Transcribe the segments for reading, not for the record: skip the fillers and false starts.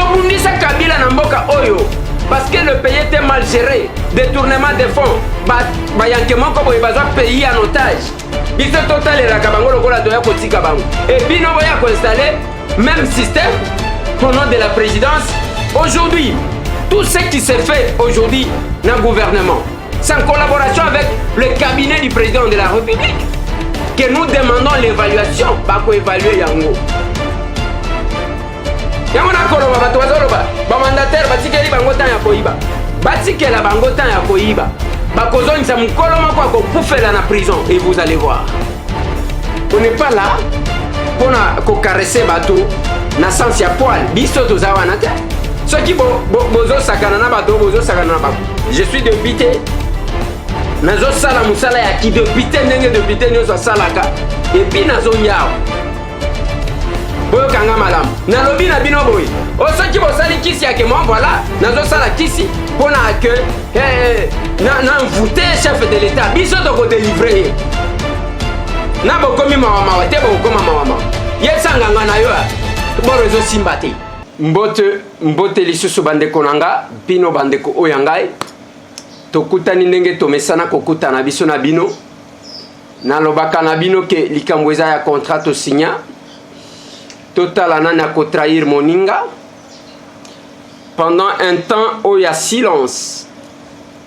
tobundisa Kabila na mboka oyo parce que le pays était mal géré, détournement des fonds, bayanke moko boye bazwa pays en otage. Biso totalelaka bango lokola toya kotika bango. Et bino boya koinstaller même système au nom de la présidence. Aujourd'hui, tout ce qui s'est fait aujourd'hui dans le gouvernement, c'est en collaboration avec le cabinet du président de la République que nous demandons l'évaluation. Bako évaluer yango. Yamona koloba bato bazoloba ba mandataire batikeli bango tan ya koyiba batikela bango tan ya koyiba bakozongisa mukolo moko akokufela na prison et vous allez voir on n'est pas là pour ko caresser bato na sens ya poil biso toza wana te soki bozo sakana na bato bozo sakana na bato je suis député nazo sala musala ya ki député ndenge député nyoso salaka et puis nazo yao boyo kanga malamu nalobi na bino boye osoki bosali kisi yake mo voilà nazosala kisi mpona ke na mvute chef de l'état biso tokodélivre ye na bokomi mawamawa te bokokoma mawamawa yesanganga na yo boro ezosimba te mbote lisusu bandeko na nga bino bandeko oyo ngai tokutani ndenge tomesana kokutana biso na bino nalobaka na bino ke likambo eza ya contrat tosinya Total anana ko trahir moninga. Pendant un temps, il y a silence.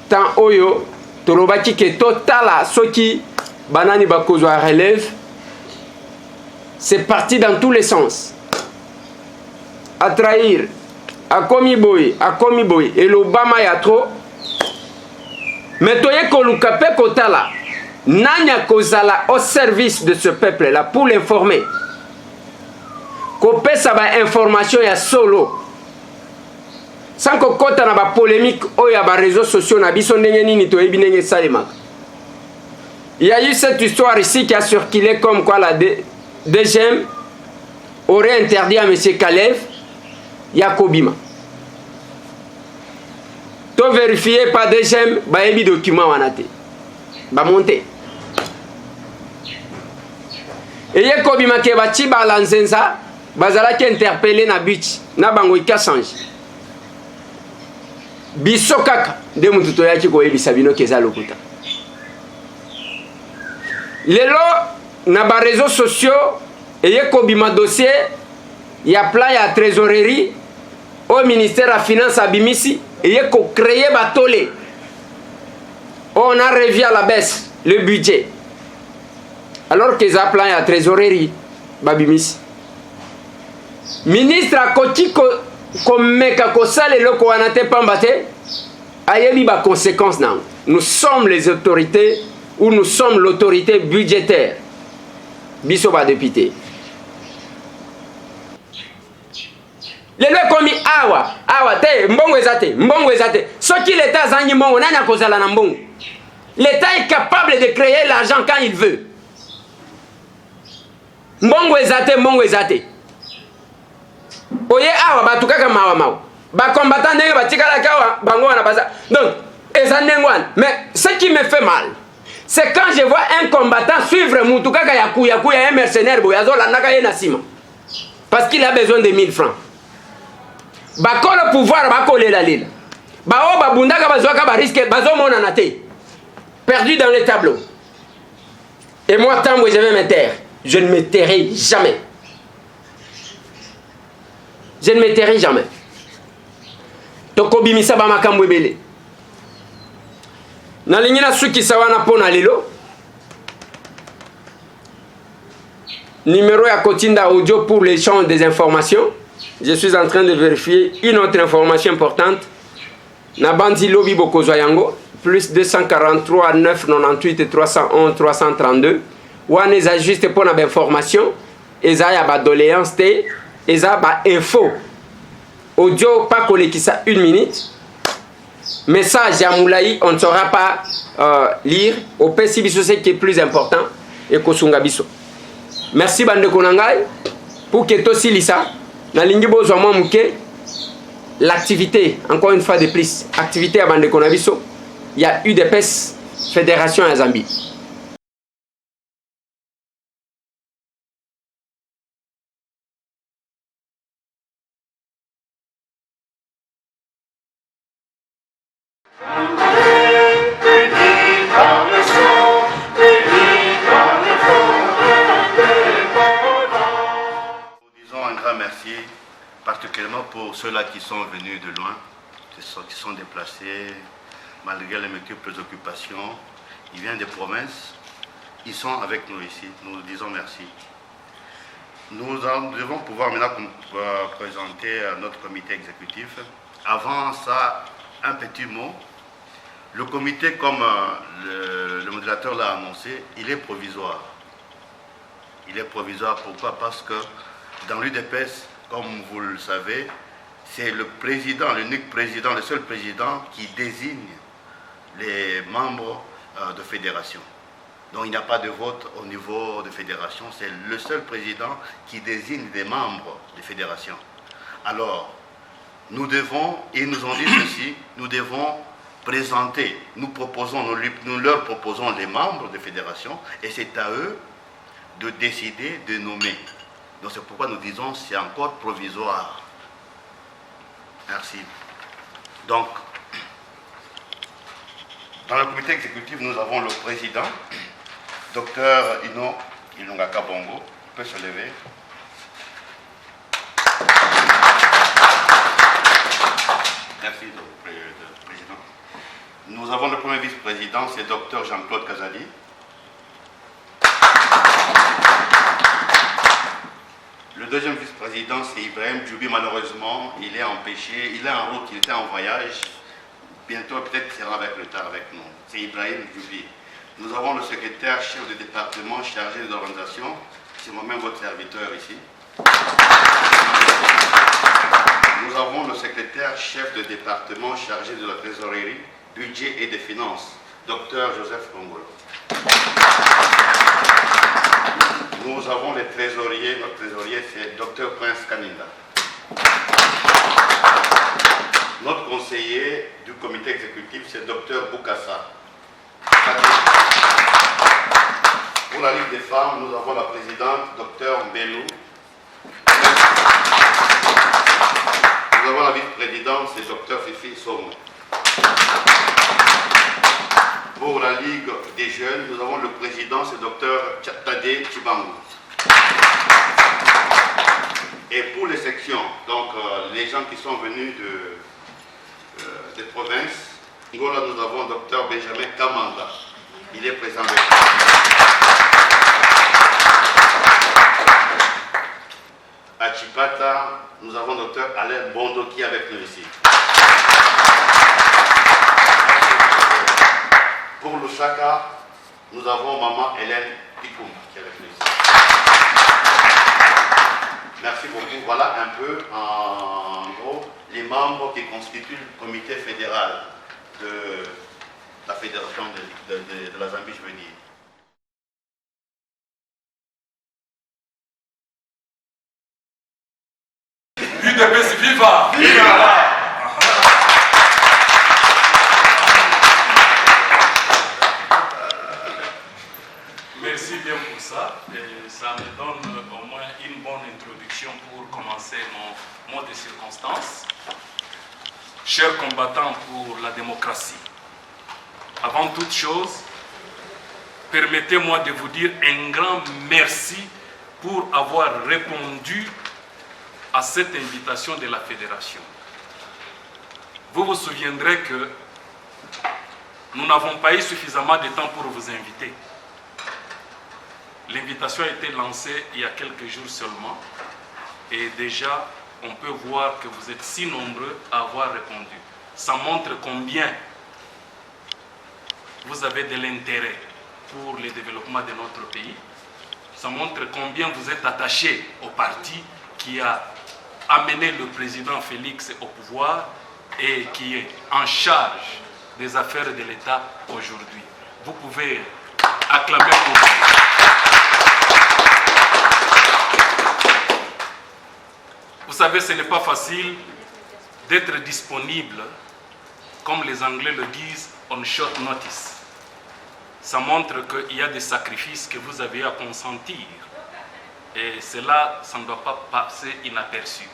Tant oyo, tolobaki ke Total soki banani bakozwa relève. C'est parti dans tous les sens. À trahir, à komi boy, et l'Obama ya trop. Mais toye koluka pe kotala. Nanya kozala au service de ce peuple là pour l'informer. Kopesa ba information ya solo sans ko kota na ba polémique o ya ba réseaux sociaux na biso ndenge nini to yebi ndenge salemaka. Il y a eu cette histoire ici qui a circulé comme quoi la DGM aurait interdit à monsieur Kalev Yakobima. To vérifier pas DGM ba yebi document wana te. Ba monter. Et Yakobima ke ba ci ba lanzenza bazalaki interpellé na but na bango ikasanje biso kaka nde mutu toyaki koyebisa bino keza lokuta lelo na ba réseaux sociaux eye kobima dossier ya plan ya trésorerie au ministère ya finance abimisi eye ko créer batole on a revu à la baisse le budget alors que za plan ya trésorerie babimisi ministre akoti komeka kosala eloko wana te pamba te ayebi ba conséquences nango. Nous sommes les autorités ou nous sommes l'autorité budgétaire biso ba député lelo komi awa te mbongo ezate soki l'état azangi mbongo nani akozala na mbongo. L'état est capable de créer l'argent quand il veut. Mbongo ezate oye awa batukaka mawa ba combattant ndenge batikala kawa bango wana baza donc ezanengwan. Mais ce qui me fait mal c'est quand je vois un combattant suivre mutukaka yakuya un mercenaire boyazola naka ye na sima parce qu'il a besoin de 1000 francs bakolo pouvoir bakolela lela bao babundaka bazwaka ba risque bazomona na te perdu dans les tableaux. Et moi tant que je vais me taire, je ne me tairai jamais. Je ne me tairai jamais. Tokobimisa ba makambo ebele. Na lingina suki sawana pona lelo. Numéro ya kotinda audio pour l'échange des informations. Je suis en train de vérifier une autre information importante. Na bandi lobi bokozwa yango plus 243 998 311 332. Wana eza juste pona ba information, eza ya ba doléance te. Eza ba info audio pas kolekisa 1 minute message ya moulayi on ne saura pas lire au pesi biso ce qui est plus important et kosunga biso. Merci bande konangai pour que tosilisa na lingi bozwa mwa muke l'activité encore une fois de plus activité ya bande konabiso ya UDPS Fédération ya Zambie. Disons un grand merci, particulièrement pour ceux-là qui sont venus de loin, qui sont déplacés, malgré les multiples occupations. Ils viennent des provinces, ils sont avec nous ici, nous disons merci. Nous devons pouvoir maintenant présenter notre comité exécutif. Avant ça, un petit mot. Le comité, comme le modérateur l'a annoncé, il est provisoire. Il est provisoire, pourquoi? Parce que dans l'UDPS, comme vous le savez, c'est le président, l'unique président, le seul président qui désigne les membres de fédération. Donc il n'y a pas de vote au niveau de fédération, c'est le seul président qui désigne des membres de fédération. Alors, nous devons, et ils nous ont dit ceci, nous devons présenter, nous leur proposons les membres de fédération et c'est à eux de décider, de nommer. Donc c'est pourquoi nous disons c'est encore provisoire. Merci. Donc, dans le comité exécutif, nous avons le président, Dr Ino Ilungaka Bongo. Il peut se lever. Merci, président. Nous avons le premier vice-président, c'est Dr Jean-Claude Kazali. Le deuxième vice-président, c'est Ibrahim Djoubi. Malheureusement, il est empêché, il est en route, il était en voyage. Bientôt, peut-être, il sera avec le temps avec nous. C'est Ibrahim Djoubi. Nous avons le secrétaire chef de département chargé de l'organisation. C'est moi-même votre serviteur ici. Nous avons le secrétaire chef de département chargé de la trésorerie, budget et des finances, Dr Joseph Kongolo. Nous avons les trésoriers, notre trésorier c'est Dr Prince Kaninda. Notre conseiller du comité exécutif c'est Dr Boukassa. Pour la Ligue des femmes, nous avons la présidente Dr Mbelou. Nous avons la vice-présidente, c'est Dr Fifi Somo. Pour la Ligue des jeunes, nous avons le président, c'est Dr Tade Chibangu. Et pour les sections, donc les gens qui sont venus des provinces, Ngola, nous avons Dr Benjamin Kamanda. Il est présent avec nous. À Chipata, nous avons Dr Alain Bondo qui est avec nous ici. Pour Lusaka, nous avons Maman Hélène Pikoum qui est avec nous ici. Merci beaucoup. Voilà un peu, en gros, les membres qui constituent le comité fédéral de la fédération de la Zambie, je veux dire. UDPS, viva! Viva! Merci bien pour ça. Et ça me donne au moins une bonne introduction pour commencer mon mot de circonstance. Chers combattants pour la démocratie, avant toute chose, permettez-moi de vous dire un grand merci pour avoir répondu à cette invitation de la fédération. Vous vous souviendrez que nous n'avons pas eu suffisamment de temps pour vous inviter. L'invitation a été lancée il y a quelques jours seulement et déjà on peut voir que vous êtes si nombreux à avoir répondu. Ça montre combien vous avez de l'intérêt pour le développement de notre pays. Ça montre combien vous êtes attachés au parti qui a amené le président Félix au pouvoir et qui est en charge des affaires de l'État aujourd'hui. Vous pouvez acclamer pour vous. Vous savez, ce n'est pas facile d'être disponible, comme les Anglais le disent, on short notice. Ça montre qu'il y a des sacrifices que vous avez à consentir. Et cela, ça ne doit pas passer inaperçu.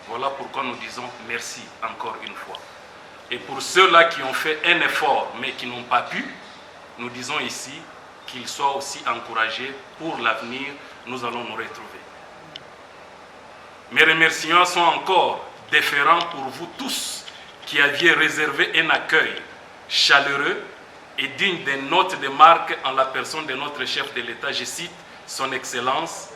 Voilà pourquoi nous disons merci encore une fois. Et pour ceux-là qui ont fait un effort mais qui n'ont pas pu, nous disons ici qu'ils soient aussi encouragés pour l'avenir, nous allons nous retrouver. Mes remerciements sont encore déférents pour vous tous qui aviez réservé un accueil chaleureux et digne des notes de marque en la personne de notre chef de l'État, je cite son Excellence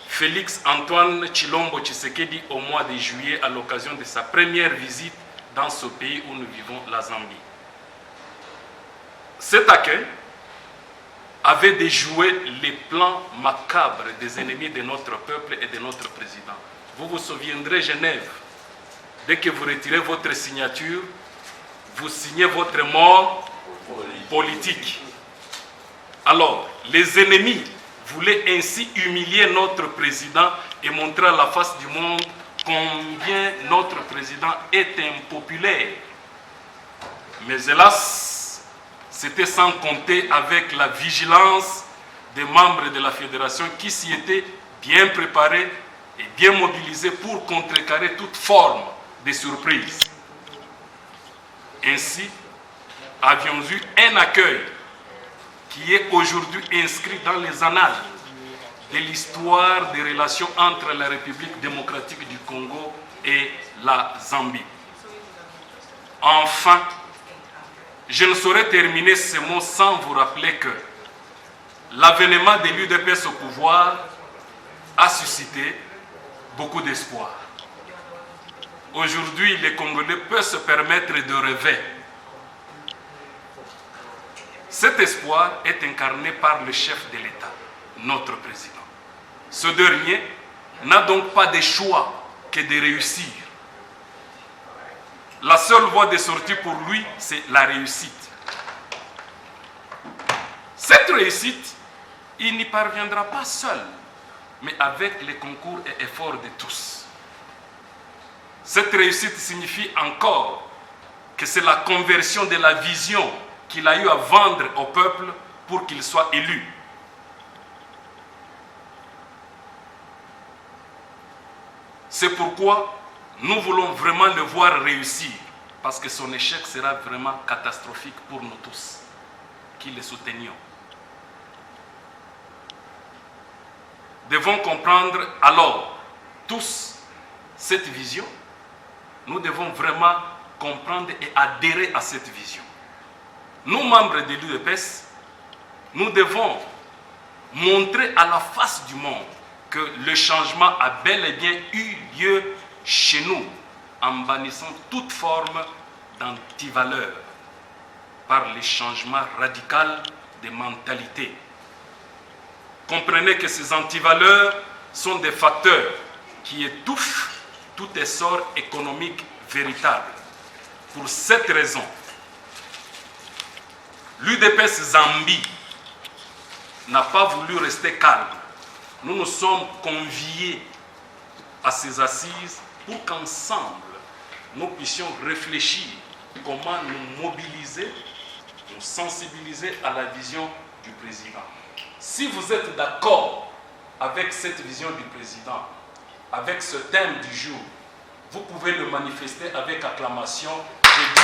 Félix Antoine Tshilombo Tshisekedi au mois de juillet à l'occasion de sa première visite dans ce pays où nous vivons, la Zambie. Cet accueil avait déjoué les plans macabres des ennemis de notre peuple et de notre président. Vous vous souviendrez, Genève, dès que vous retirez votre signature, vous signez votre mort politique. Alors, les ennemis voulaient ainsi humilier notre président et montrer à la face du monde combien notre président est impopulaire. Mais hélas, c'était sans compter avec la vigilance des membres de la fédération qui s'y étaient bien préparés et bien mobilisés pour contrecarrer toute forme de surprise. Ainsi, avions eu un accueil qui est aujourd'hui inscrit dans les annales de l'histoire des relations entre la République démocratique du Congo et la Zambie. Enfin, je ne saurais terminer ce mot sans vous rappeler que l'avènement de l'UDPS au pouvoir a suscité beaucoup d'espoir. Aujourd'hui, les Congolais peuvent se permettre de rêver. Cet espoir est incarné par le chef de l'État, notre président. Ce dernier n'a donc pas de choix que de réussir. La seule voie de sortie pour lui, c'est la réussite. Cette réussite, il n'y parviendra pas seul, mais avec les concours et efforts de tous. Cette réussite signifie encore que c'est la conversion de la vision qu'il a eu à vendre au peuple pour qu'il soit élu. C'est pourquoi nous voulons vraiment le voir réussir, parce que son échec sera vraiment catastrophique pour nous tous, qui le soutenions. Devons comprendre alors tous cette vision. Nous devons vraiment comprendre et adhérer à cette vision. Nous, membres de l'UDPS, nous devons montrer à la face du monde que le changement a bel et bien eu lieu chez nous, en bannissant toute forme d'antivaleur par les changements radicaux des mentalités. Comprenez que ces antivaleurs sont des facteurs qui étouffent tout essor économique véritable. Pour cette raison, l'UDPS Zambie n'a pas voulu rester calme. Nous nous sommes conviés à ces assises pour qu'ensemble, nous puissions réfléchir comment nous mobiliser, nous sensibiliser à la vision du président. Si vous êtes d'accord avec cette vision du président, avec ce thème du jour, vous pouvez le manifester avec acclamation. Je dis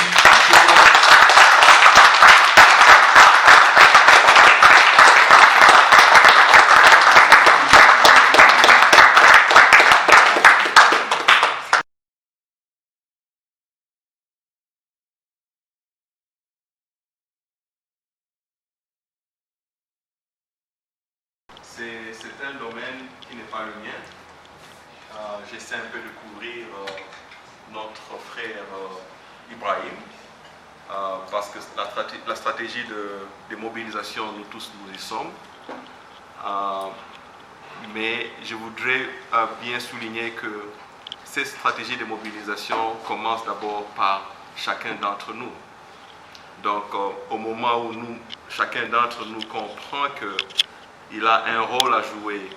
c'est un domaine qui n'est pas le mien. J'essaie un peu de couvrir notre frère Ibrahim, parce que la stratégie de mobilisation, nous tous nous y sommes. Mais je voudrais bien souligner que cette stratégie de mobilisation commence d'abord par chacun d'entre nous. Donc au moment où chacun d'entre nous comprend qu'il a un rôle à jouer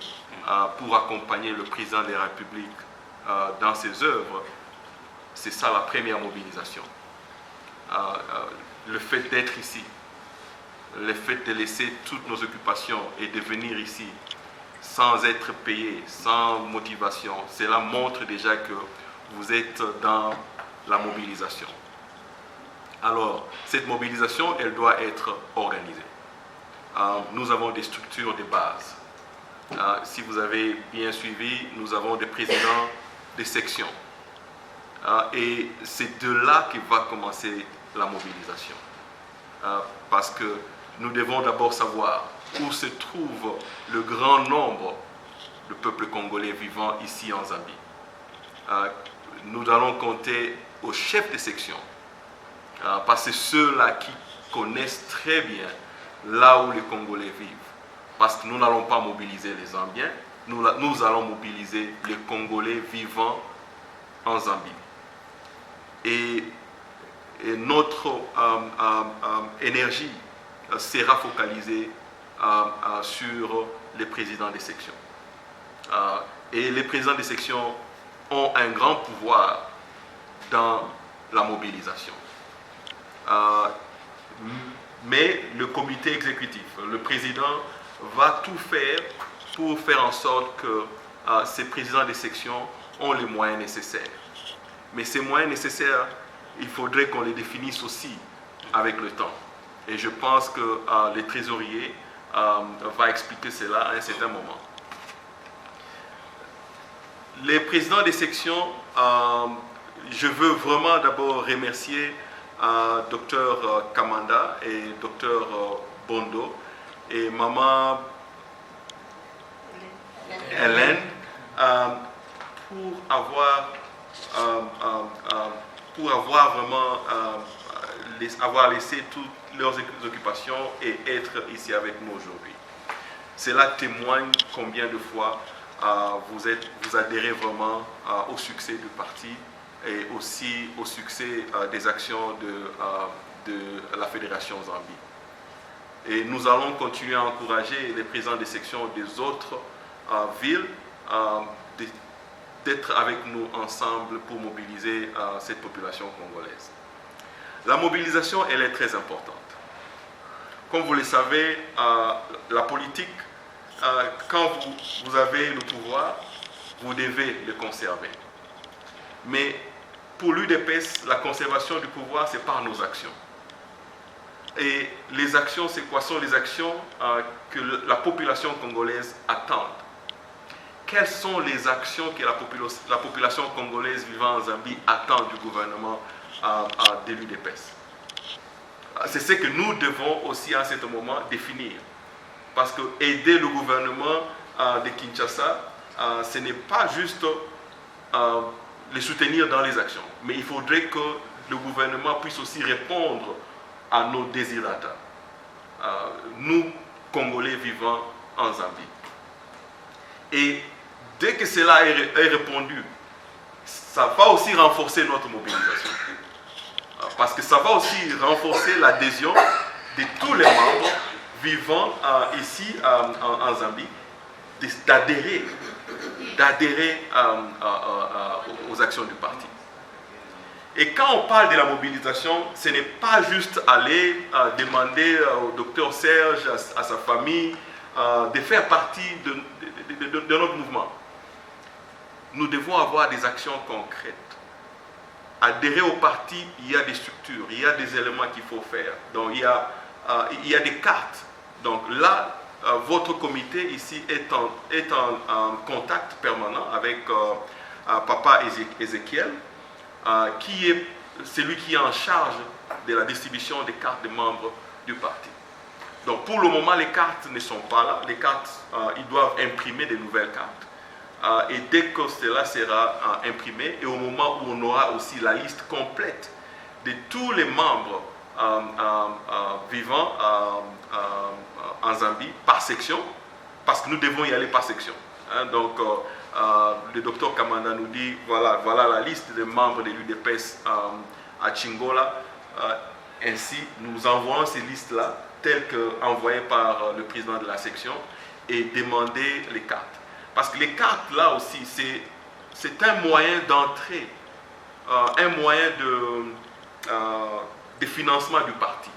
pour accompagner le président de la République dans ses œuvres, c'est ça la première mobilisation. Le fait d'être ici, le fait de laisser toutes nos occupations et de venir ici sans être payé, sans motivation, cela montre déjà que vous êtes dans la mobilisation. Alors, cette mobilisation, elle doit être organisée. Nous avons des structures de base. Si vous avez bien suivi, nous avons des présidents des sections. Et c'est de là que va commencer la mobilisation. Parce que nous devons d'abord savoir où se trouve le grand nombre de peuples congolais vivant ici en Zambie. Nous allons compter aux chefs de section, parce que ceux-là qui connaissent très bien là où les Congolais vivent. Parce que nous n'allons pas mobiliser les Zambiens, nous allons mobiliser les Congolais vivant en Zambie. Et notre énergie sera focalisée sur les présidents des sections. Et les présidents des sections ont un grand pouvoir dans la mobilisation. Mais le comité exécutif, le président, va tout faire pour faire en sorte que ces présidents des sections ont les moyens nécessaires. Mais ces moyens nécessaires, il faudrait qu'on les définisse aussi avec le temps. Et je pense que le trésorier va expliquer cela à un certain moment. Les présidents des sections, je veux vraiment d'abord remercier Dr Kamanda et Dr Bondo et Maman Hélène pour avoir vraiment avoir laissé toutes leurs occupations et être ici avec nous aujourd'hui. Cela témoigne combien de fois vous adhérez vraiment au succès du parti et aussi au succès des actions de la Fédération Zambie. Et nous allons continuer à encourager les présidents des sections des autres villes d'être avec nous ensemble pour mobiliser cette population congolaise. La mobilisation, elle est très importante. Comme vous le savez, la politique, quand vous avez le pouvoir, vous devez le conserver. Mais pour l'UDPS, la conservation du pouvoir, c'est par nos actions. Et les actions, c'est quoi? Sont les actions que la population congolaise attend. Quelles sont les actions que la population congolaise vivant en Zambie attend du gouvernement de l'UDPS? C'est ce que nous devons aussi à ce moment définir. Parce que aider le gouvernement de Kinshasa, ce n'est pas juste les soutenir dans les actions, mais il faudrait que le gouvernement puisse aussi répondre à nos désirata. Nous, Congolais vivant en Zambie. Et dès que cela est répondu, ça va aussi renforcer notre mobilisation. Parce que ça va aussi renforcer l'adhésion de tous les membres vivant ici en Zambie, d'adhérer aux actions du parti. Et quand on parle de la mobilisation, ce n'est pas juste aller demander au docteur Serge, à sa famille, de faire partie de notre mouvement. Nous devons avoir des actions concrètes. Adhérer au parti, il y a des structures, il y a des éléments qu'il faut faire. Donc il y a des cartes. Donc là, votre comité ici est en contact permanent avec Papa Ézéchiel, qui est celui qui est en charge de la distribution des cartes des membres du parti. Donc pour le moment, les cartes ne sont pas là. Les cartes, ils doivent imprimer de nouvelles cartes. Et dès que cela sera imprimé, et au moment où on aura aussi la liste complète de tous les membres vivant en Zambie par section, parce que nous devons y aller par section. Donc le docteur Kamanda nous dit, voilà la liste des membres de l'UDPS à Chingola. Ainsi, nous envoyons ces listes-là, telles qu'envoyées par le président de la section, et demander les cartes. Parce que les cartes, là aussi, c'est un moyen d'entrée, un moyen de financement du parti,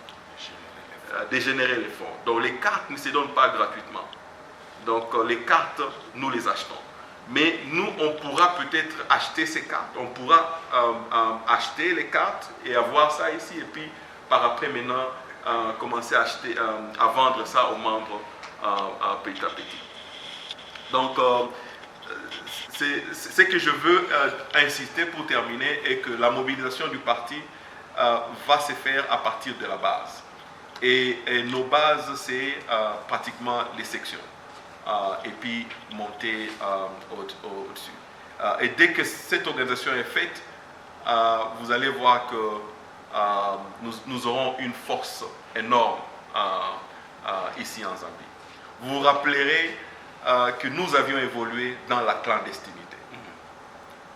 de générer les fonds. Donc les cartes ne se donnent pas gratuitement. Donc les cartes, nous les achetons. Mais nous, on pourra peut-être acheter ces cartes. On pourra acheter les cartes et avoir ça ici. Et puis, par après, maintenant, commencer à vendre ça aux membres petit à petit. Donc, ce que je veux insister pour terminer est que la mobilisation du parti va se faire à partir de la base. Et nos bases, c'est pratiquement les sections. Et puis monter au-dessus. Et dès que cette organisation est faite, vous allez voir que nous aurons une force énorme ici en Zambie. Vous vous rappellerez que nous avions évolué dans la clandestinité.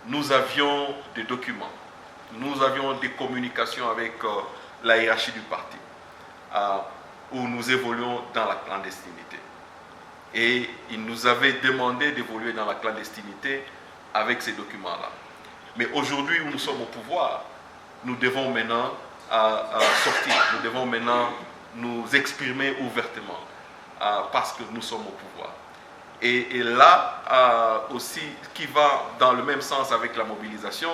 Nous avions des documents, nous avions des communications avec la hiérarchie du parti, où nous évoluons dans la clandestinité. Et ils nous avaient demandé d'évoluer dans la clandestinité avec ces documents-là. Mais aujourd'hui où nous sommes au pouvoir, nous devons maintenant sortir, nous devons maintenant nous exprimer ouvertement parce que nous sommes au pouvoir. Et là aussi, qui va dans le même sens avec la mobilisation,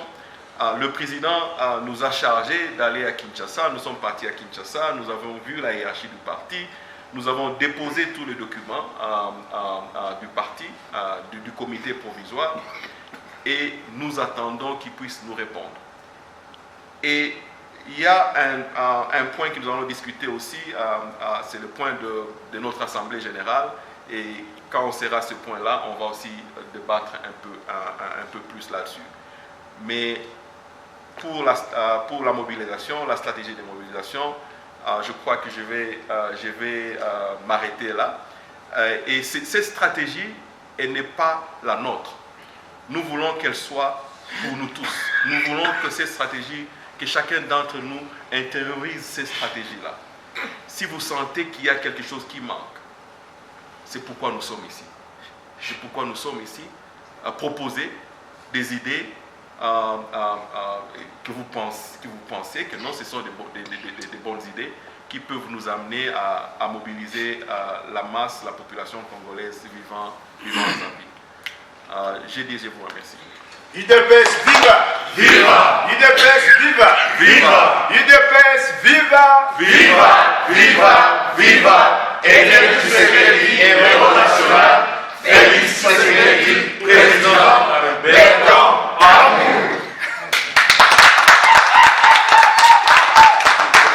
le président nous a chargé d'aller à Kinshasa. Nous sommes partis à Kinshasa, nous avons vu la hiérarchie du parti, nous avons déposé tous les documents du parti, du comité provisoire, et nous attendons qu'ils puissent nous répondre. Et il y a un point que nous allons discuter aussi, c'est le point de notre Assemblée générale, et quand on sera à ce point-là, on va aussi débattre un peu plus là-dessus. Mais pour la mobilisation, la stratégie de mobilisation, je crois que je vais m'arrêter là. Et cette stratégie, elle n'est pas la nôtre. Nous voulons qu'elle soit pour nous tous. Nous voulons que cette stratégie, que chacun d'entre nous intériorise cette stratégie-là. Si vous sentez qu'il y a quelque chose qui manque, c'est pourquoi nous sommes ici. C'est pourquoi nous sommes ici, à proposer des idées que vous pensez que non, ce sont des bonnes idées qui peuvent nous amener à mobiliser la masse, la population congolaise vivant en Zambie. J'ai dit, je vous remercie. UDPS viva! Viva! UDPS viva! Viva! UDPS viva! Viva! Viva! Viva!